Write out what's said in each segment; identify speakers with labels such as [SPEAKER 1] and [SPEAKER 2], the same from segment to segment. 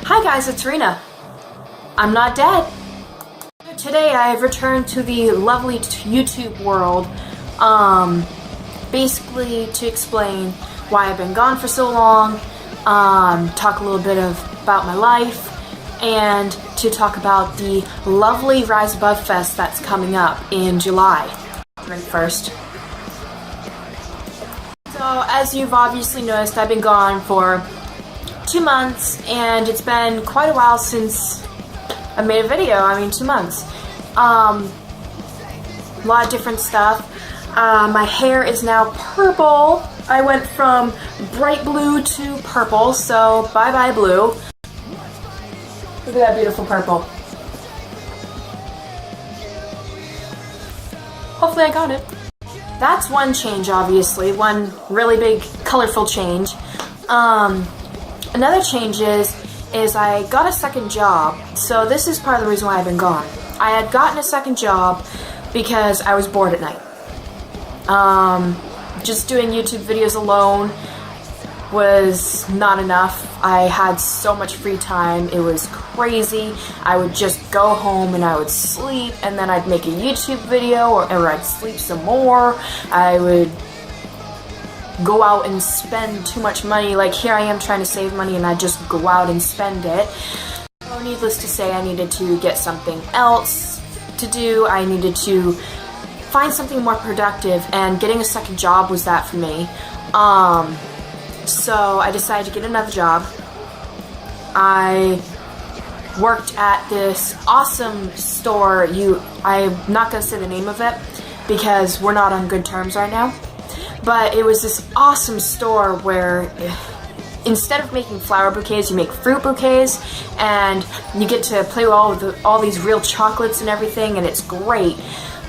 [SPEAKER 1] Hi guys, it's Rena. I'm not dead. Today I have returned to the lovely YouTube world, basically to explain why I've been gone for so long, talk a little bit about my life, and to talk about the lovely Rise Above Fest that's coming up in July 1st. So as you've obviously noticed, I've been gone for 2 months, and it's been quite a while since I made a video. 2 months. A lot of different stuff. My hair is now purple. I went from bright blue to purple, so bye-bye blue. Look at that beautiful purple. Hopefully I got it. That's one change, obviously. One really big, colorful change. Another change is I got a second job. So this is part of the reason why I've been gone. I had gotten a second job because I was bored at night. Just doing YouTube videos alone was not enough. I had so much free time. It was crazy. I would just go home and I would sleep, and then I'd make a YouTube video, or I'd sleep some more. I would go out and spend too much money. Like, here I am trying to save money, and I'd just go out and spend it. So needless to say, I needed to get something else to do. I needed to find something more productive, and getting a second job was that for me. So I decided to get another job. I worked at this awesome store. I'm not going to say the name of it because we're not on good terms right now. But it was this awesome store where instead of making flower bouquets, you make fruit bouquets, and you get to play with all these real chocolates and everything, and it's great.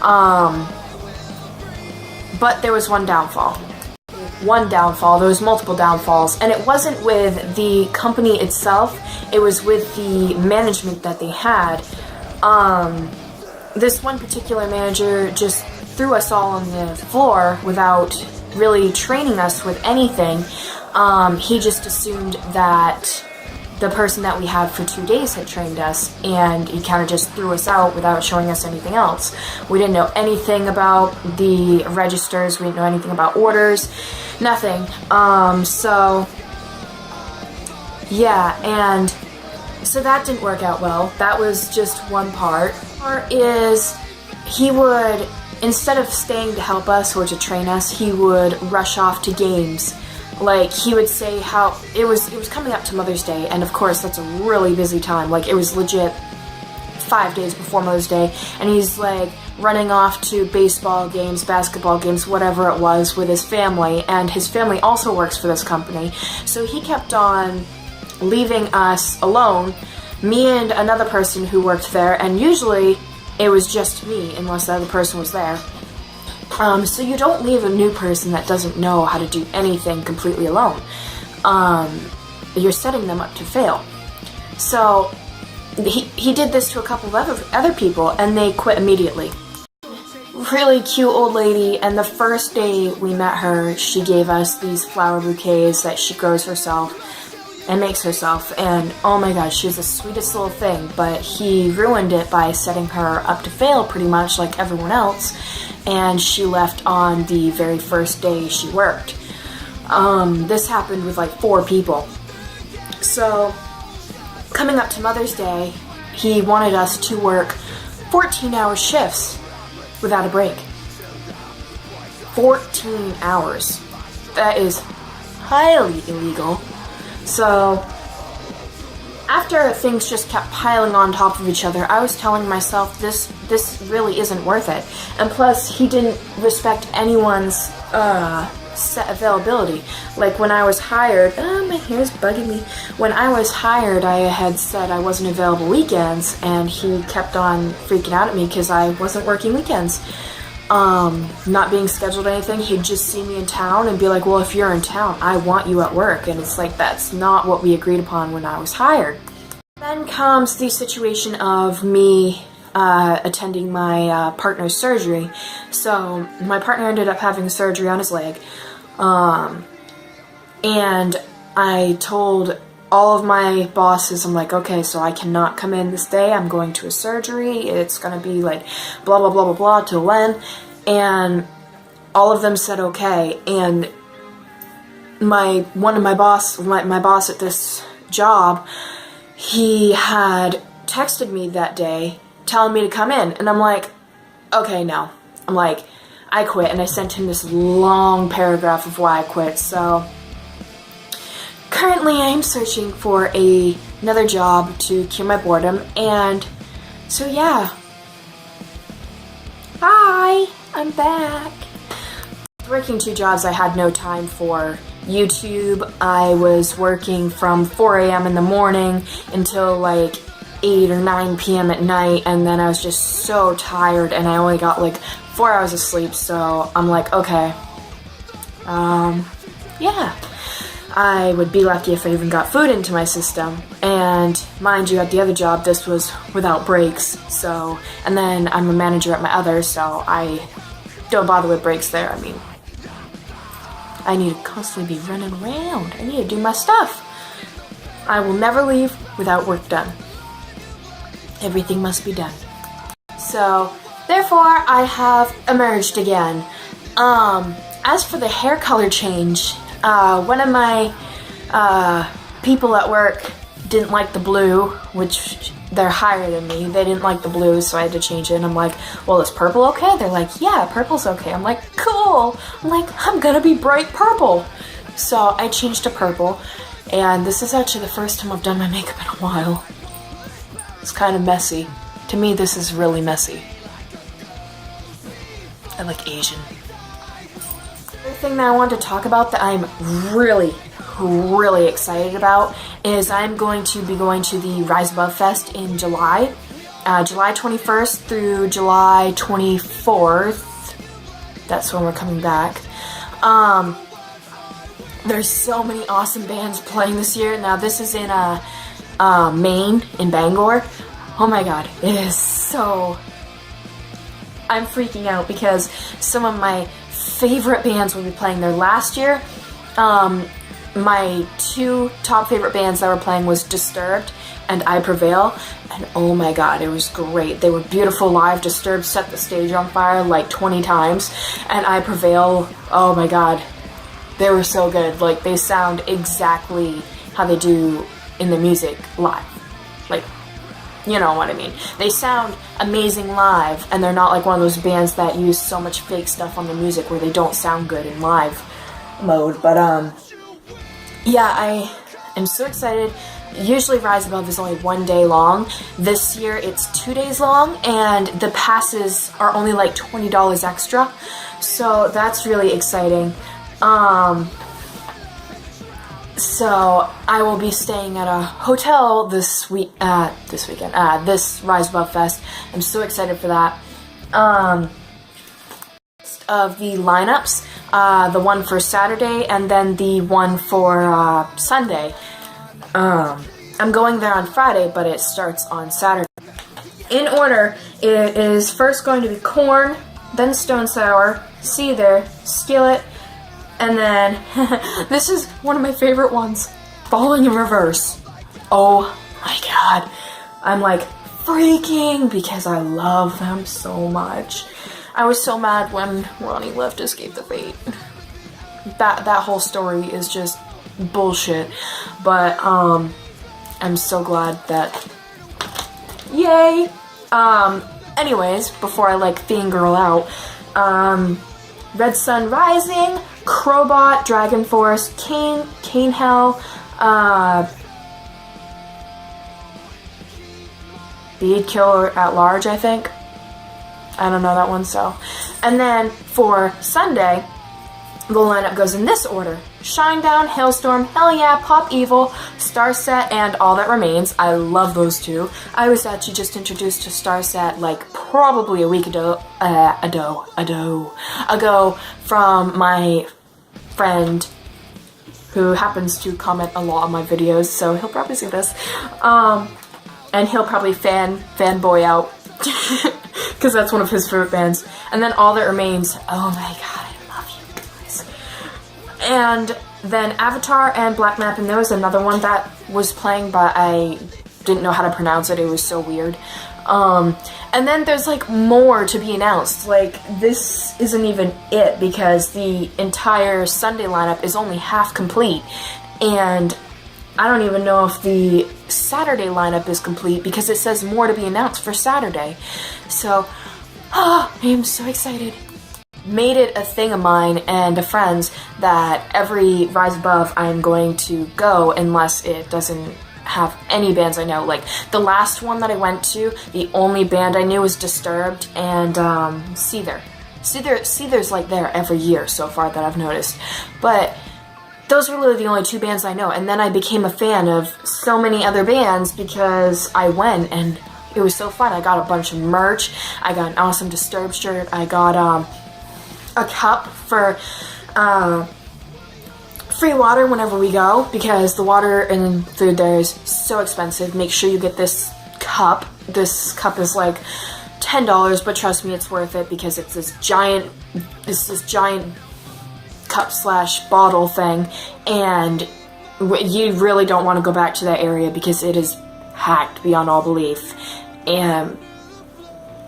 [SPEAKER 1] But there was one downfall. There was multiple downfalls, and it wasn't with the company itself, it was with the management that they had. This one particular manager just threw us all on the floor without really training us with anything. He just assumed that the person that we had for 2 days had trained us, and he kind of just threw us out without showing us anything else. We didn't know anything about the registers, we didn't know anything about orders, nothing. Yeah, and so that didn't work out well. That was just one part. Part is, he would, instead of staying to help us or to train us, he would rush off to games. Like, he would say how it was coming up to Mother's Day, and of course that's a really busy time. Like, it was legit 5 days before Mother's Day, and he's like running off to baseball games, basketball games, whatever it was, with his family, and his family also works for this company. So he kept on leaving us alone, me and another person who worked there, and usually it was just me unless the other person was there. So you don't leave a new person that doesn't know how to do anything completely alone. You're setting them up to fail. So he did this to a couple of other people, and they quit immediately. Really cute old lady, and the first day we met her, she gave us these flower bouquets that she grows herself and makes herself, and oh my gosh, she was the sweetest little thing, but he ruined it by setting her up to fail pretty much like everyone else, and she left on the very first day she worked. This happened with like 4 people. So, coming up to Mother's Day, he wanted us to work 14-hour shifts without a break. 14 hours. That is highly illegal. So, after things just kept piling on top of each other, I was telling myself, this really isn't worth it. And plus, he didn't respect anyone's set availability. Like, when I was hired, my hair's bugging me. When I was hired, I had said I wasn't available weekends, and he kept on freaking out at me because I wasn't working weekends. Not being scheduled or anything. He'd just see me in town and be like, well, if you're in town, I want you at work. And it's like, that's not what we agreed upon when I was hired. Then comes the situation of me attending my partner's surgery. So my partner ended up having surgery on his leg, and I told all of my bosses, I'm like, okay, so I cannot come in this day. I'm going to a surgery. It's going to be like blah, blah, blah, blah, blah, till when. And all of them said okay. And my boss at this job, he had texted me that day telling me to come in. And I'm like, okay, no. I'm like, I quit. And I sent him this long paragraph of why I quit. So currently I'm searching for another job to cure my boredom. And so yeah. Hi, I'm back. Working 2 jobs, I had no time for YouTube. I was working from 4 a.m. in the morning until like 8 or 9 p.m. at night, and then I was just so tired, and I only got like 4 hours of sleep, so I'm like, okay, yeah. I would be lucky if I even got food into my system. And mind you, at the other job, this was without breaks, so, and then I'm a manager at my other, so I don't bother with breaks there. I mean, I need to constantly be running around. I need to do my stuff. I will never leave without work done. Everything must be done. So, therefore, I have emerged again. As for the hair color change, one of my people at work didn't like the blue, which they're higher than me. They didn't like the blue, so I had to change it. And I'm like, well, is purple okay? They're like, yeah, purple's okay. I'm like, cool. I'm like, I'm gonna be bright purple. So I changed to purple, and this is actually the first time I've done my makeup in a while. It's kind of messy. To me, this is really messy. I like Asian. The thing that I wanted to talk about that I'm really excited about is I'm going to be going to the Rise Above Fest in July. July 21st through July 24th. That's when we're coming back. There's so many awesome bands playing this year. Now this is in Maine, in Bangor. Oh my god, it is so... I'm freaking out because some of my favorite bands will be playing there. Last year, my 2 top favorite bands that were playing was Disturbed and I Prevail, and oh my god, it was great. They were beautiful live. Disturbed set the stage on fire like 20 times, and I Prevail, oh my god, they were so good. Like, they sound exactly how they do in the music live. Like, you know what I mean. They sound amazing live, and they're not like one of those bands that use so much fake stuff on the music where they don't sound good in live mode. But yeah, I am so excited. Usually Rise Above is only 1 day long. This year it's 2 days long, and the passes are only like $20 extra, so that's really exciting. So I will be staying at a hotel this weekend, this Rise Above Fest. I'm so excited for that. Of the lineups, the one for Saturday and then the one for Sunday. I'm going there on Friday, but it starts on Saturday. In order, it is first going to be Korn, then Stone Sour, Seether, Skillet, and then, this is one of my favorite ones, Falling in Reverse. Oh my god. I'm like freaking because I love them so much. I was so mad when Ronnie left Escape the Fate. That whole story is just bullshit. But, I'm so glad that... Yay! Anyways, before I like fangirl out, Red Sun Rising, Crowbot, Dragon Force, Cane Hell, Bead Killer at Large, I think. I don't know that one, so. And then for Sunday, the lineup goes in this order: Shinedown, Hailstorm, Hell Yeah, Pop Evil, Starset, and All That Remains. I love those 2. I was actually just introduced to Starset like probably a week ago from my friend who happens to comment a lot on my videos, so he'll probably see this. And he'll probably fanboy out because that's one of his favorite bands. And then All That Remains, oh my god, I love you guys. And then Avatar and Black Map, and there was another one that was playing, but I didn't know how to pronounce it. It was so weird. And then there's like more to be announced. Like, this isn't even it, because the entire Sunday lineup is only half complete, and I don't even know if the Saturday lineup is complete, because it says more to be announced for Saturday. So, I am so excited. Made it a thing of mine and a friend's that every Rise Above I'm going to go, unless it doesn't have any bands I know. Like, the last one that I went to, the only band I knew was Disturbed and Seether. Seether's like there every year so far that I've noticed. But those were literally the only two bands I know, and then I became a fan of so many other bands because I went, and it was so fun. I got a bunch of merch, I got an awesome Disturbed shirt, I got a cup for free water whenever we go, because the water and food there is so expensive. Make sure you get this cup. This cup is like $10, but trust me, it's worth it, because it's this giant cup / bottle thing, and you really don't want to go back to that area because it is packed beyond all belief, and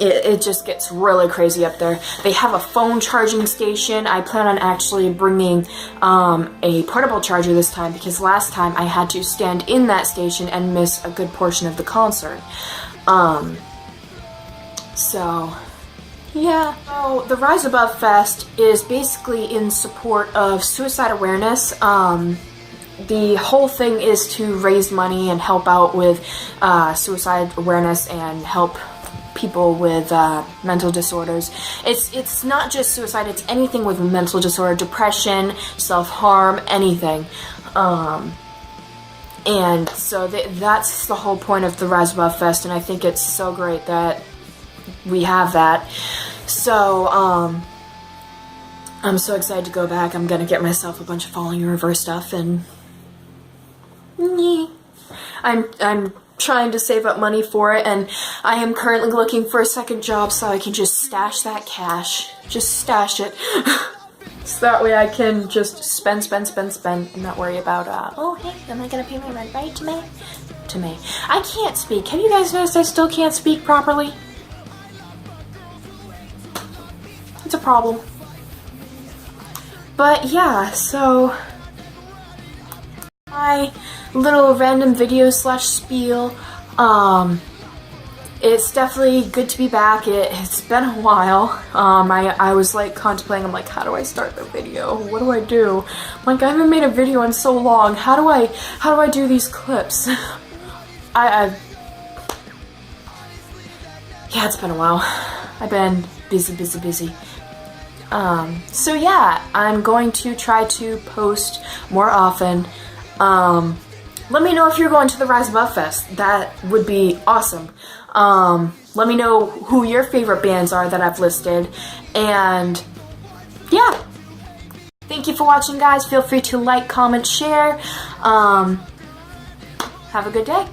[SPEAKER 1] it just gets really crazy up there. They have a phone charging station. I plan on actually bringing a portable charger this time, because last time I had to stand in that station and miss a good portion of the concert. So yeah. So the Rise Above Fest is basically in support of suicide awareness. The whole thing is to raise money and help out with suicide awareness and help people with mental disorders. It's not just suicide, it's anything with mental disorder, depression, self-harm, anything. And so that's the whole point of the Rise Above Fest, and I think it's so great that we have that. So I'm so excited to go back. I'm gonna get myself a bunch of Falling in Reverse stuff, and I'm trying to save up money for it, and I am currently looking for a second job so I can just stash that cash. Just stash it. So that way I can just spend, and not worry about, oh, hey, am I gonna pay my rent right, to me? I can't speak. Have you guys noticed I still can't speak properly? It's a problem. But yeah, so my little random video / spiel. It's definitely good to be back. It's been a while. I was like contemplating, I'm like, how do I start the video? What do I do? I'm like, I haven't made a video in so long. How do I do these clips? Yeah, it's been a while. I've been busy. So yeah, I'm going to try to post more often. Let me know if you're going to the Rise Above Fest. That would be awesome. Let me know who your favorite bands are that I've listed. And yeah. Thank you for watching, guys. Feel free to like, comment, share. Have a good day.